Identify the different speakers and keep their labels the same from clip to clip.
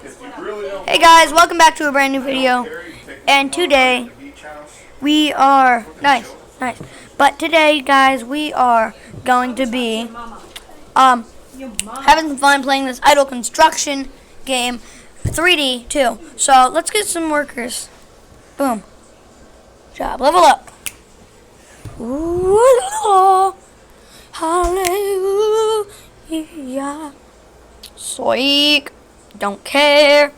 Speaker 1: Hey guys, welcome back to a brand new video. And today we are nice. But today, guys, we are going to be having some fun playing this idle construction game, 3D too. So let's get some workers. Boom. Job level up. Ooh, hallelujah. Sweet. Don't care.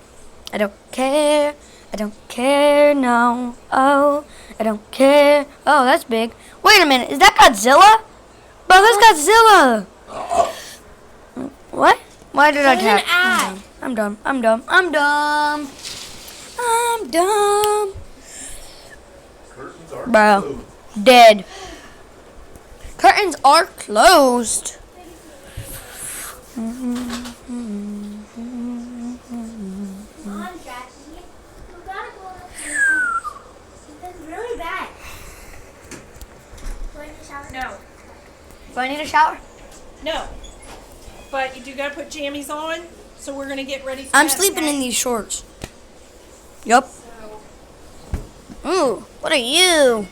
Speaker 1: I don't care. I don't care. No. Oh, I don't care. Oh, that's big. Wait a minute. Is that Godzilla? Bro, that's Godzilla. What? Why did I tap? I'm dumb. Bro, dead. Curtains are closed.
Speaker 2: Really bad.
Speaker 3: No.
Speaker 1: Do I need a shower?
Speaker 3: No. But you do gotta put jammies on, so we're gonna get ready for
Speaker 1: I'm
Speaker 3: that,
Speaker 1: sleeping
Speaker 3: okay?
Speaker 1: in these shorts. Yup. Ooh, what are you?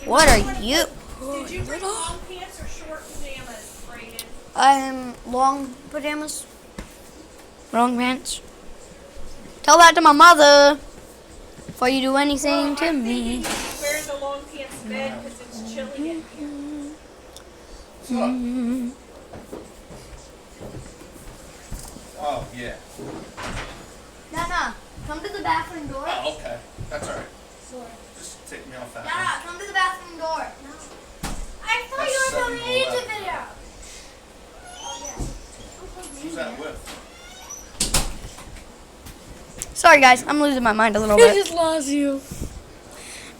Speaker 1: What are you?
Speaker 3: Did you bring long pants or short pajamas, Brayden?
Speaker 1: I'm long pajamas. Long pants. Tell that to my mother before you do anything to me.
Speaker 3: You wear the long pants to bed because it's chilly in here.
Speaker 4: Oh, yeah.
Speaker 1: Nana, come to the bathroom door.
Speaker 4: Oh, okay. That's all right. Just take me off that one.
Speaker 1: Nana, come to the bathroom door.
Speaker 2: I thought
Speaker 4: That's
Speaker 2: you were filming a
Speaker 4: 7-Eleven.
Speaker 2: YouTube video.
Speaker 4: Who's that with?
Speaker 1: Sorry, guys, I'm losing my mind a little bit.
Speaker 2: just lost you.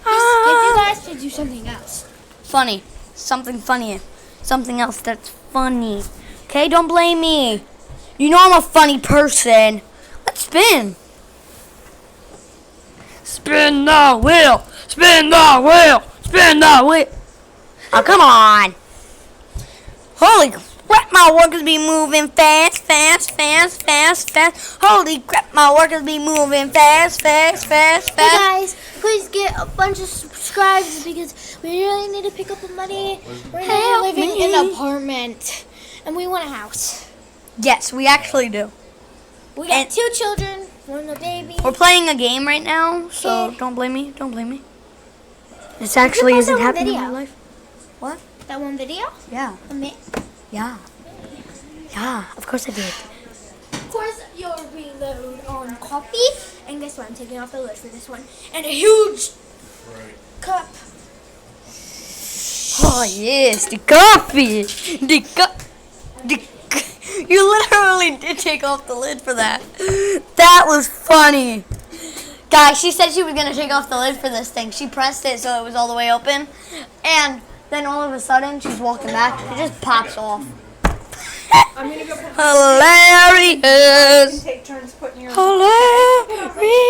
Speaker 2: Get you guys to do something else.
Speaker 1: Funny. Something funny. Something else that's funny. Okay, don't blame me. You know I'm a funny person. Let's spin. Spin the wheel. Spin the wheel. Spin the wheel. Oh, come on. Holy crap, my workers be moving fast. Holy crap, my workers be moving fast.
Speaker 2: Hey guys, please get a bunch of subscribers because we really need to pick up the money. We're
Speaker 1: Help
Speaker 2: living
Speaker 1: me.
Speaker 2: in an apartment and we want a house.
Speaker 1: Yes, we actually do.
Speaker 2: We got 2 children, 1 a baby.
Speaker 1: We're playing a game right now, so
Speaker 2: Okay.
Speaker 1: don't blame me. This actually
Speaker 2: post
Speaker 1: isn't
Speaker 2: that one
Speaker 1: happening in
Speaker 2: video?
Speaker 1: real life. What?
Speaker 2: That one video?
Speaker 1: Yeah.
Speaker 2: Of me.
Speaker 1: Yeah, of course I did.
Speaker 2: Of course, you'll reload on coffee. And guess what? I'm taking off the lid for this one. And a huge
Speaker 4: Right.
Speaker 2: cup.
Speaker 1: Oh, yes, the coffee. You literally did take off the lid for that. That was funny. Guys, she said she was going to take off the lid for this thing. She pressed it so it was all the way open. And then all of a sudden, she's walking back. It just pops off.
Speaker 3: I'm gonna go put
Speaker 1: Hilarious.
Speaker 3: take turns putting yours
Speaker 1: Hilarious.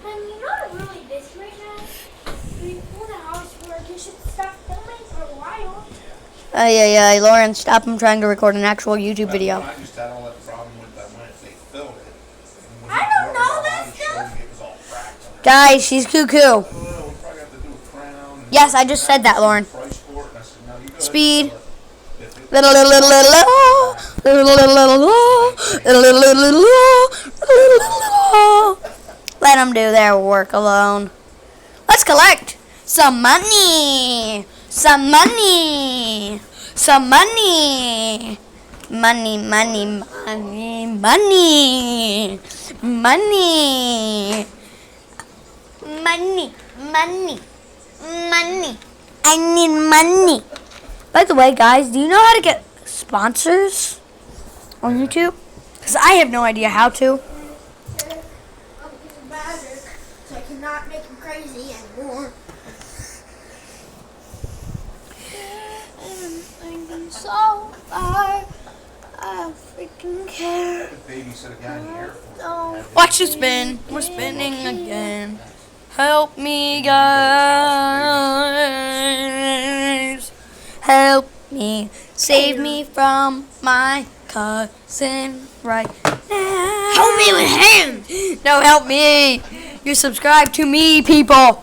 Speaker 2: You're not really busy right now. Before the housework, you should stop filming for a while.
Speaker 1: Lauren, stop. I'm trying to record an actual YouTube video.
Speaker 4: I just had all that problem with that when they filled it. And when
Speaker 2: I
Speaker 4: they
Speaker 2: don't
Speaker 4: drove it
Speaker 2: know
Speaker 4: all
Speaker 2: that
Speaker 4: out, it showed me it was all cracked.
Speaker 1: Guys, she's cuckoo.
Speaker 4: Oh, we'll probably have to do a crown. and
Speaker 1: Yes, I just said that, Lauren.
Speaker 4: price for it. And I said, no, you go ahead and
Speaker 1: Speed.
Speaker 4: fill it. If it-
Speaker 1: Let them do their work alone. Let's collect some money. Some money. Money. I need money. By the way, guys, do you know how to get sponsors on YouTube? Because I have no idea how to.
Speaker 2: Because of magic, so I cannot make him crazy anymore. I'm so far. I freaking care.
Speaker 4: Babysit a guy in the Air Force.
Speaker 2: Don't
Speaker 1: Watch the spin. We're spinning again. Help me, guys. me. Save me from my cousin right now.
Speaker 2: Help me with him.
Speaker 1: No, help me. You subscribe to me, people.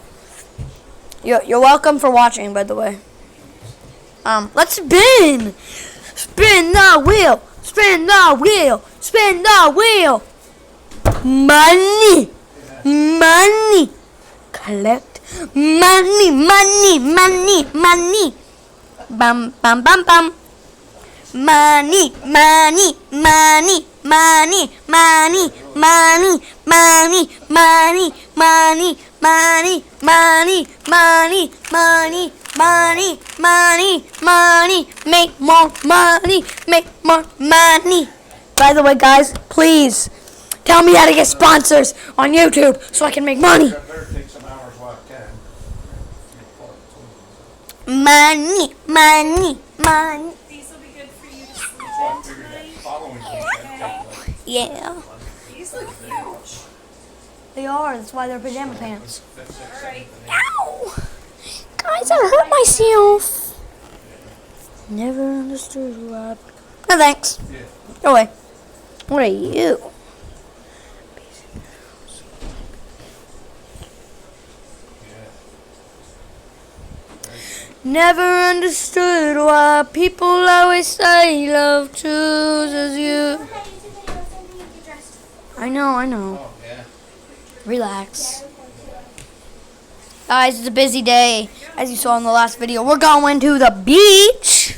Speaker 1: You're welcome for watching, by the way. Let's spin. Spin the wheel. Spin the wheel. Spin the wheel. Money. Money. Collect money. Money. Money. Money. Bum bum bum bum. Money. Money. Money. Money. Money. Money. Money. Money. Money. Money. Money. Money. Money. Money. Money. Money. Make more money. Make more money. By the way, guys, please tell me how to get sponsors on YouTube so I can make money.
Speaker 4: I better take some hours while I can.
Speaker 1: Money. Money. Money.
Speaker 3: These will be good for you to sleep
Speaker 4: I
Speaker 3: in
Speaker 4: figured that
Speaker 3: tonight.
Speaker 4: following weekend, take like
Speaker 1: Yeah.
Speaker 3: These look huge.
Speaker 1: They are. That's why they're pajama pants.
Speaker 4: 5th, 6th,
Speaker 3: Right.
Speaker 4: 7th, and 8th.
Speaker 1: Ow! Guys, I hurt myself. Never understood why. No thanks.
Speaker 4: Yeah.
Speaker 1: Go away. What are you? Never understood why people always say love chooses you. I know.
Speaker 4: Oh, yeah.
Speaker 1: Relax. Guys, it's a busy day. As you saw in the last video, we're going to the beach.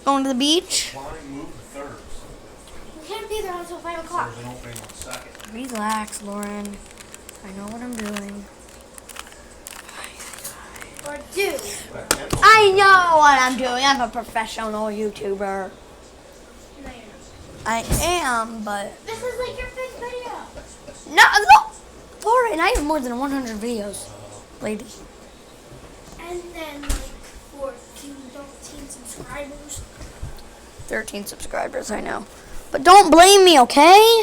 Speaker 1: Going to the beach.
Speaker 4: Flying move the 3rd.
Speaker 2: We can't be there until 5
Speaker 4: So
Speaker 2: o'clock.
Speaker 4: there's an opening on the 2nd.
Speaker 1: Relax, Lauren. I know what I'm doing.
Speaker 2: Or do.
Speaker 4: But 10th,
Speaker 1: I know what I'm doing. I'm a professional YouTuber.
Speaker 2: No, you're not.
Speaker 1: I am, but
Speaker 2: This is like your fifth video.
Speaker 1: no, Lauren, I have more than 100 videos, lady.
Speaker 2: And then like 14, 13 subscribers.
Speaker 1: 13 subscribers, I know. But don't blame me, okay?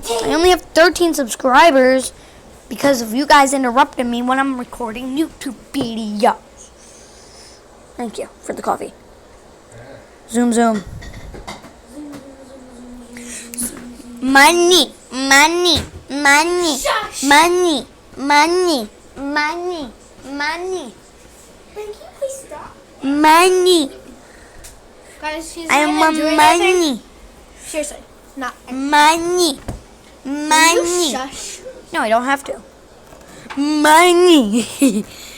Speaker 1: I only have 13 subscribers because of you guys interrupting me when I'm recording YouTube videos. Thank you for the coffee. Zoom, zoom. Money, money, money,
Speaker 2: Shush.
Speaker 1: money, money, money, money,
Speaker 2: Can you please stop?
Speaker 1: money.
Speaker 2: Guys, she's
Speaker 1: I
Speaker 2: not
Speaker 1: want
Speaker 2: doing anything.
Speaker 1: money,
Speaker 2: Seriously, not.
Speaker 1: money,
Speaker 2: You
Speaker 1: money.
Speaker 2: shush.
Speaker 1: No, I don't have to. Money.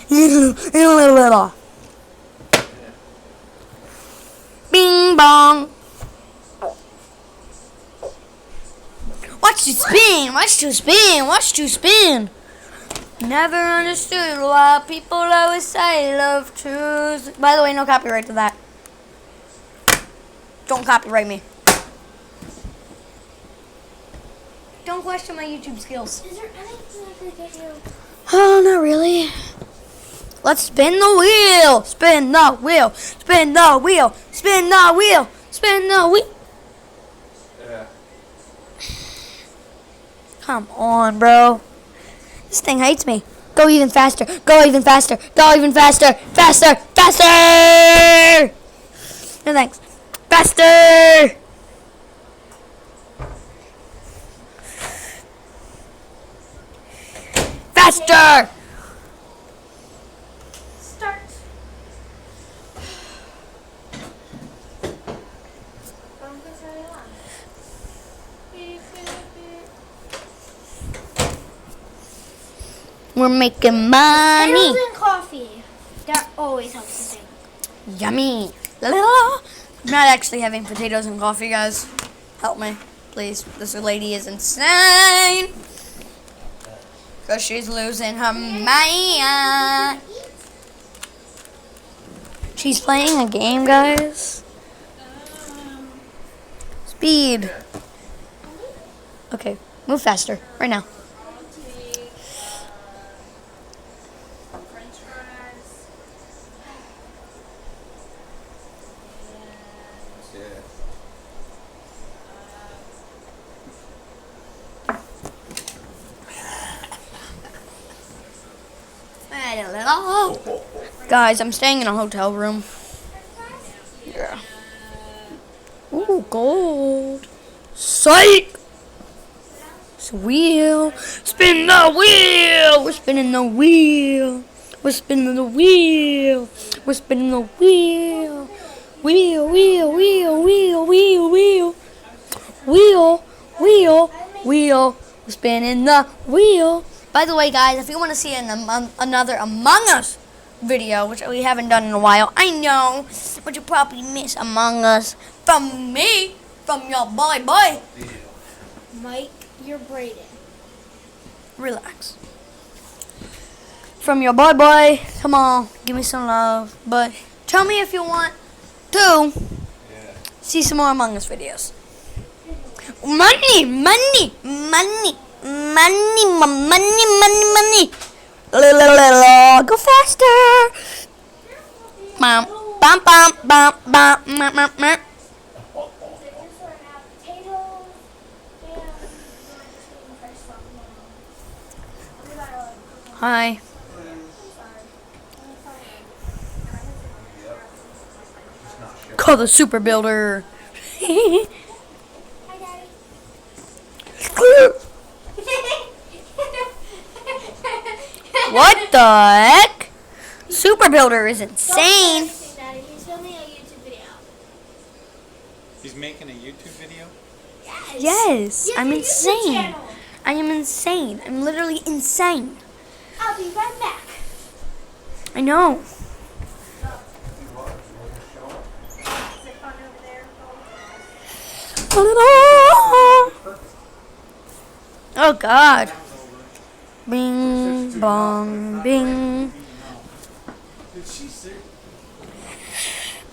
Speaker 1: Little. Bing bong. Watch to spin. Watch to spin. Watch to spin. Never understood why people always say love choose. By the way, no copyright to that. Don't copyright me. Don't question my YouTube skills.
Speaker 2: Is there anything I can get you?
Speaker 1: Oh, not really. Let's spin the wheel. Spin the wheel. Spin the wheel. Spin the wheel. Spin the wheel.
Speaker 4: Yeah.
Speaker 1: Come on, bro. This thing hates me. Go even faster. Go even faster. Go even faster. Faster. Faster. No thanks. Faster. Faster.
Speaker 2: Start.
Speaker 1: We're making money.
Speaker 2: Potatoes and coffee. That always helps the thing.
Speaker 1: Yummy. La, la, la. I'm not actually having potatoes and coffee, guys. Help me, please. This lady is insane. Because she's losing her mind. She's playing a game, guys. Speed. Okay, move faster. Right now.
Speaker 3: French fries.
Speaker 4: Yeah.
Speaker 1: Guys, I'm staying in a hotel room. Yeah. Ooh, gold. Psych! It's a wheel. Spin the wheel. We're spinning the wheel. We're spinning the wheel. We're spinning the wheel. Wheel, wheel, wheel, wheel, wheel, wheel. Wheel, wheel, wheel. We're spinning the wheel. By the way, guys, if you want to see another Among Us video, which we haven't done in a while, I know, but you probably miss Among Us from me, from your boy.
Speaker 2: Mike, you're Brayden.
Speaker 1: Relax. From your boy. Come on, give me some love. But tell me if you want to see some more Among Us videos. Money. Go faster. Bum, bum, bum, bum, bum, bum, bum, bum. Hi. Call the super builder. What the heck? Super builder is insane.
Speaker 2: He's filming a YouTube video.
Speaker 5: He's making a YouTube video?
Speaker 1: Yes, I'm
Speaker 2: YouTube
Speaker 1: insane.
Speaker 2: channel.
Speaker 1: I am insane. I'm literally insane.
Speaker 2: I'll be right back.
Speaker 1: I know. Oh God. Bing bong bing.
Speaker 5: Did she say?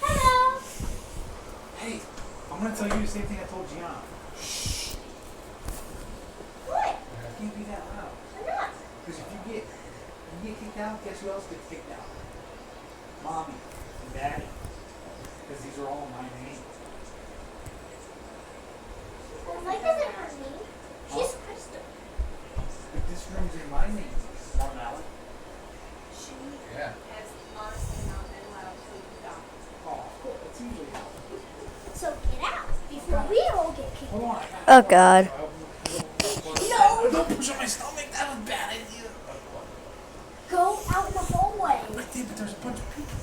Speaker 2: Hello.
Speaker 5: Hey, I'm gonna tell you the same thing I told Gianna.
Speaker 2: What?
Speaker 5: You can't be that loud.
Speaker 2: I'm not.
Speaker 5: Because if you get kicked out, guess who else gets kicked out? Mommy and Daddy. Because these are all my names.
Speaker 2: Well, Mike isn't her name. She's Krista.
Speaker 5: But this room's in my name. Smart Mallet.
Speaker 4: Yeah.
Speaker 5: Oh, cool. That's usually how.
Speaker 2: So get out before we all get kicked.
Speaker 5: Hold on.
Speaker 1: Oh God.
Speaker 5: No! Don't push on my stomach. That was a bad idea.
Speaker 2: Go out in the hallway.
Speaker 5: I did, but there's a bunch of people.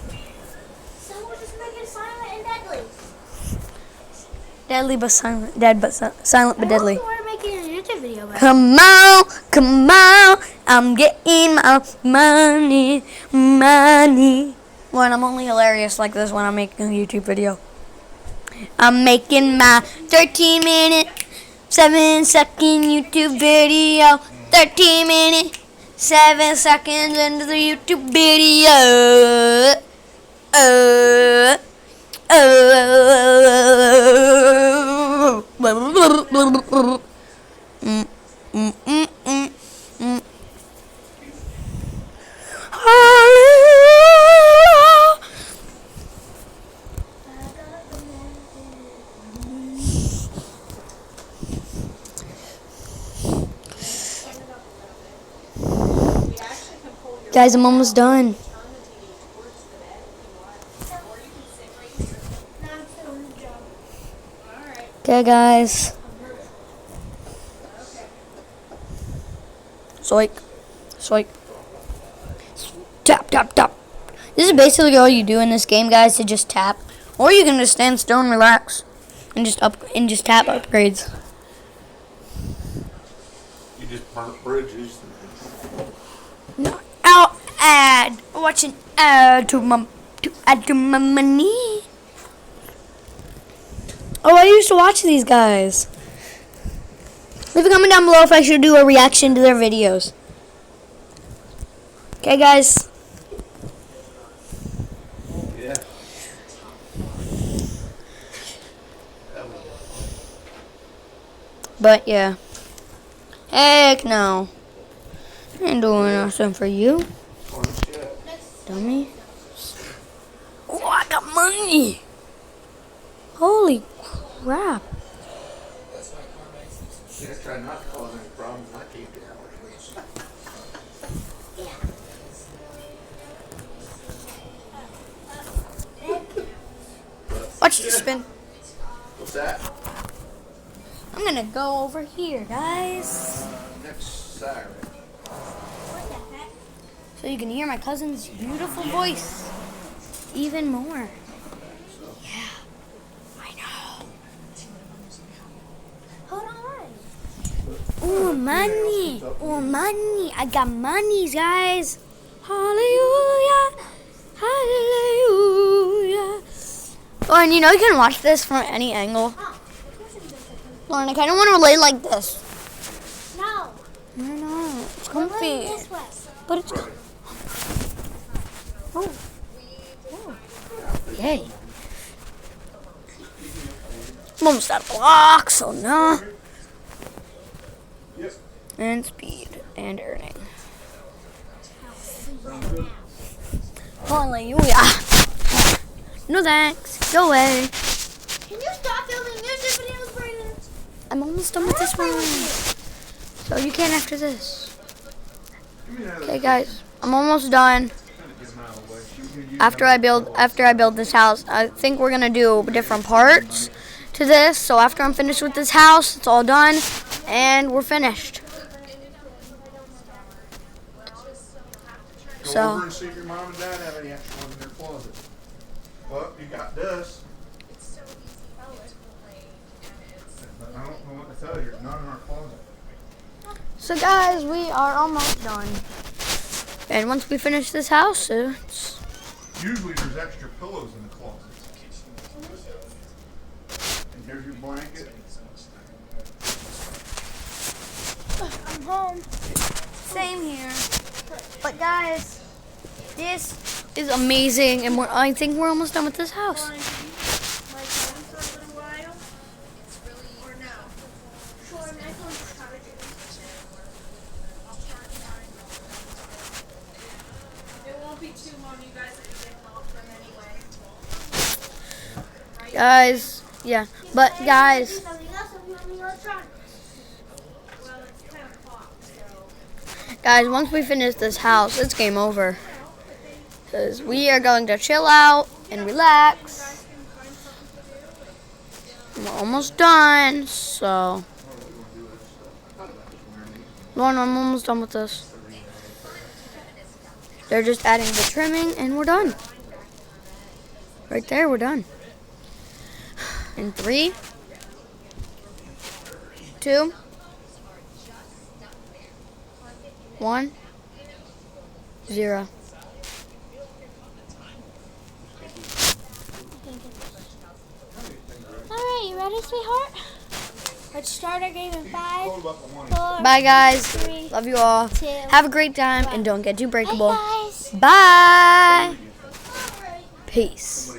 Speaker 2: So we'll just make it silent and deadly.
Speaker 1: Deadly but silent. Dead but silent but deadly.
Speaker 2: We're making a YouTube video about it.
Speaker 1: Come on. I'm getting my money. Well, I'm only hilarious like this when I'm making a YouTube video. I'm making my 13-minute, 7-second YouTube video. 13-minute, 7 seconds into the YouTube video. Guys, I'm almost done.
Speaker 2: Now I'm still on the job.
Speaker 1: Okay, guys. Soik. Tap. This is basically all you do in this game, guys, to just tap. Or you can just stand still and relax. And just tap upgrades.
Speaker 4: You just burnt bridges.
Speaker 1: No, ad. Watch an ad to add to my money. Oh, I used to watch these guys. Leave a comment down below if I should do a reaction to their videos. Okay, guys.
Speaker 4: Yeah. That was
Speaker 1: But yeah. Heck no. I ain't doing nothing for you,
Speaker 4: fun shit.
Speaker 1: dummy. Oh, I got money. Holy crap.
Speaker 4: Just try not to cause any problems. I keep it out.
Speaker 1: watch this spin.
Speaker 4: What's that?
Speaker 1: I'm gonna go over here, guys,
Speaker 4: Next Saturday.
Speaker 2: What the heck?
Speaker 1: so you can hear my cousin's beautiful voice even more. Yeah, I know.
Speaker 2: Hold on.
Speaker 1: Oh, money. Oh, money. I got monies, guys. Hallelujah. Hallelujah. Lauren, you know you can watch this from any angle.
Speaker 2: Oh, of course I'm just
Speaker 1: Lauren, I kind of want to lay like this.
Speaker 2: No.
Speaker 1: No, no. It's
Speaker 2: We're
Speaker 1: comfy.
Speaker 2: going this way.
Speaker 1: But it's... Oh. Oh. Yay. I'm almost out of blocks, so no.
Speaker 4: Yep.
Speaker 1: And speed and earning. Hallelujah. No thanks. Go away.
Speaker 2: Can you stop filming YouTube videos, Brandon?
Speaker 1: I'm almost done with this one. So you can after this. Okay, guys. I'm almost done. After I build this house, I think we're gonna do different parts to this. So after I'm finished with this house, it's all done, and we're finished.
Speaker 4: Go
Speaker 1: So-
Speaker 4: over and see if your mom and dad have any extra ones in their closet. Well, you got this. I don't know what to tell you. It's not in our closet.
Speaker 1: So guys, we are almost done. And once we finish this house, it's
Speaker 4: Usually there's extra pillows in the closet. And here's your blanket.
Speaker 2: I'm home.
Speaker 1: same here. But guys, this is amazing, and I think we're almost done with this house.
Speaker 3: My phone for a little while? Or no?
Speaker 2: Sure, my phone's charging.
Speaker 3: It won't be too long, you guys are getting off them anyway.
Speaker 1: Guys, yeah. But guys,
Speaker 2: Something else if you want me electronics.
Speaker 3: Well, it's 10 o'clock, so.
Speaker 1: guys, once we finish this house, it's game over. Because we are going to chill out and relax. We're almost done, so. Lauren, I'm almost done with this. They're just adding the trimming, and we're done. Right there, we're done. In 3, 2, 1, 0.
Speaker 2: Alright, you ready, sweetheart? Let's start our game in 5, 4,
Speaker 1: Bye, guys.
Speaker 2: 3,
Speaker 1: Love you all.
Speaker 2: 2.
Speaker 1: Have a great time, and don't get too breakable.
Speaker 2: Bye, guys.
Speaker 1: Bye. Peace.